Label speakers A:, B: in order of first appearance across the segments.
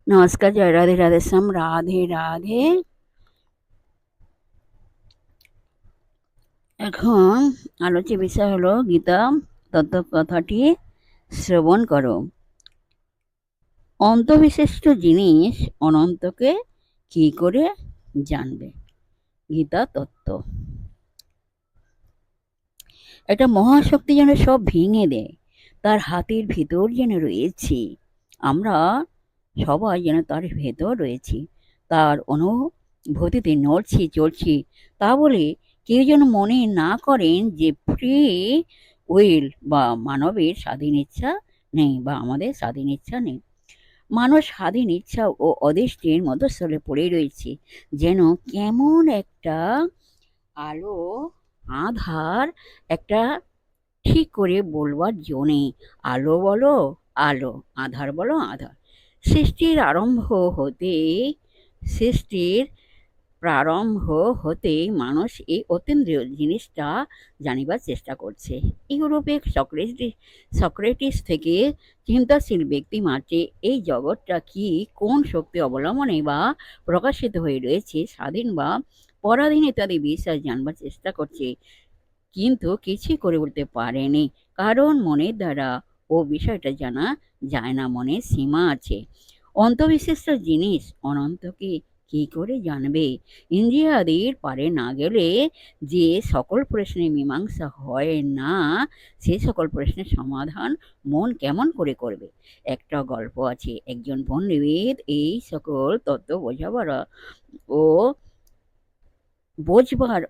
A: নমস্কার, জয় রাধে রাধে শ্যাম, রাধে রাধে। এখন আলোচ্য বিষয় হলো গীতা তত্ত্ব কথাটি শ্রবণ করো। অন্তবিশিষ্ট জিনিস অনন্তকে কি করে জানবে? গীতা তত্ত্ব। একটা মহাশক্তি যেন সব ভেঙে দেয়, তার হাতের ভিতর যেন রয়েছি আমরা সবাই, যেন তার ভেতর রয়েছি, তার অনুভূতিতে নড়ছি চলছি। তা বলে কেউ যেন মনে না করেন যে ফ্রি উইল বা মানবের স্বাধীন ইচ্ছা নেই, বা আমাদের স্বাধীন ইচ্ছা নেই। মানুষ স্বাধীন ইচ্ছা ও অদৃষ্টির মধ্যস্থলে পড়ে রয়েছে, যেন কেমন একটা আলো আধার, একটা ঠিক করে বলবার জো নেই। আলো বলো আলো, আধার বলো আধার। সৃষ্টির আরম্ভ হতে সৃষ্টির প্রারম্ভ হতে মানুষ এই অতীন্দ্রিয় জিনিসটা জানিবার চেষ্টা করছে। ইউরোপে সক্রেটিস থেকে চিন্তাশীল ব্যক্তি মাত্রে এই জগৎটা কি, কোন শক্তি অবলম্বনে বা প্রকাশিত হয়ে রয়েছে, স্বাধীন বা পরাধীন ইত্যাদি বিষয় জানবার চেষ্টা করছে, কিন্তু কিছুই করে উঠতে পারেনি, কারণ মনের দ্বারা ও বিষয়টা জানা যায় না, মনের সীমা আছে। অন্তবিশিষ্ট জিনিস অনন্তকে কি করে জানবে? ইন্দ্রিয়াদির পারে না গেলে যে সকল প্রশ্নের মীমাংসা হয় না, সে সকল প্রশ্নের সমাধান মন কেমন করে করবে? একটা গল্প আছে, একজন পণ্ডিত এই সকল তত্ত্ব ও বোঝবার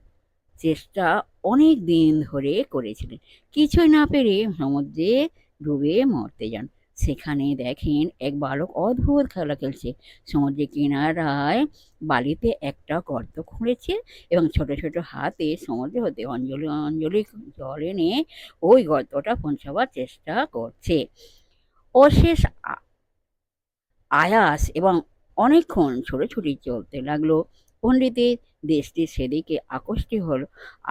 A: চেষ্টা অনেক দিন ধরে করেছিলেন। কিছুই না পেরে সমুদ্রে ডুবে মরতে যান। সেখানে দেখেন এক বালক অদ্ভুত খেলা খেলছে। সমুদ্রের কিনারায় বালিতে একটা গর্ত খুঁড়েছে এবং ছোট ছোট হাতে সমুদ্র হতে অঞ্জলি অঞ্জলি জল এনে ওই গর্তটা পৌঁছাবার চেষ্টা করছে। অশেষ আয়াস এবং অনেকক্ষণ ছোটাছুটি চলতে লাগলো। পণ্ডিতের দৃষ্টি সেদিকে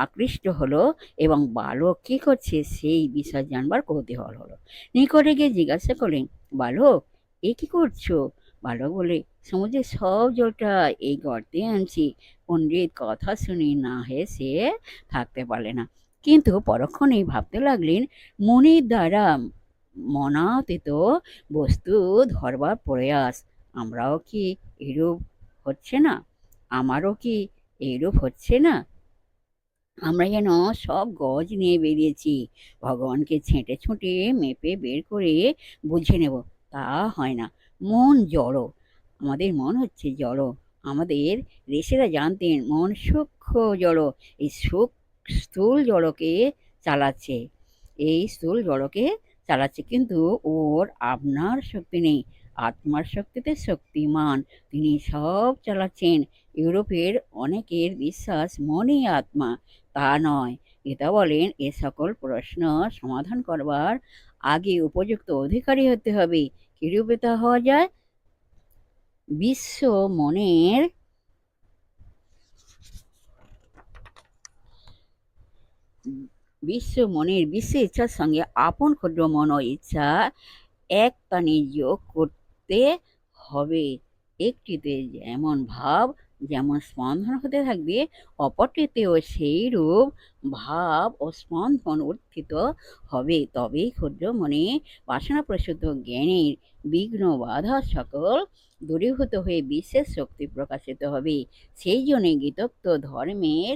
A: আকৃষ্ট হলো এবং বালক কি করছে সেই বিষয় জানবার কৌতূহল হলো। নিকটে গিয়ে জিজ্ঞাসা করলেন, বালক, এ কি করছো? বালক বলে, সমুদ্রের সব জলটা এই গর্তে আনছি। পণ্ডিত কথা শুনে না হেসে থাকতে পারলে না, কিন্তু পরক্ষণেই ভাবতে লাগলেন, মনের দ্বারা মনাতীত বস্তু ধরবার প্রয়াস আমরাও কি এরূপ হচ্ছে না? আমারও কি এইরূপ হচ্ছে না? আমরা যেন সব গজ নিয়ে বেরিয়েছি, ভগবানকে ছেঁটে ছুটে মেপে বের করে বুঝে নেব, তা হয় না। মন জড়ো, আমাদের মন হচ্ছে জড়ো। আমাদের ঋষিরা জানতেন মন সূক্ষ্ম জড়ো, এই স্থূল জড়কে চালাচ্ছে, এই স্থূল জড়কে চালাচ্ছে, কিন্তু ওর আপনার শক্তি নেই, আত্মার শক্তিতে শক্তিমান, তিনি সব চালাচ্ছেন। ইউরোপের অনেকের বিশ্বাস মনই আত্মা, তা নয়। গীতা বলেন, এ সকল প্রশ্ন সমাধান করবার আগে উপযুক্ত অধিকারী হতে হবে। কিরূপে তা হওয়া যায়? বিশ্ব মনের বিশ্ব ইচ্ছার সঙ্গে আপন ক্ষুদ্র মন ও ইচ্ছা এক তানে যোগ করতে হবে। একটিতে যেমন ভাব, যেমন স্পন্দন হতে থাকবে, অপরটিতেও সেই রূপ ভাব ও স্পন্দন উত্থিত হবে। তবেই ক্ষুদ্র মনে বাসনা প্রসূত জ্ঞানের বিঘ্ন বাধা সকল দূরীভূত হয়ে বিশেষ শক্তি প্রকাশিত হবে। সেই জন্যে গীতোক্ত ধর্মের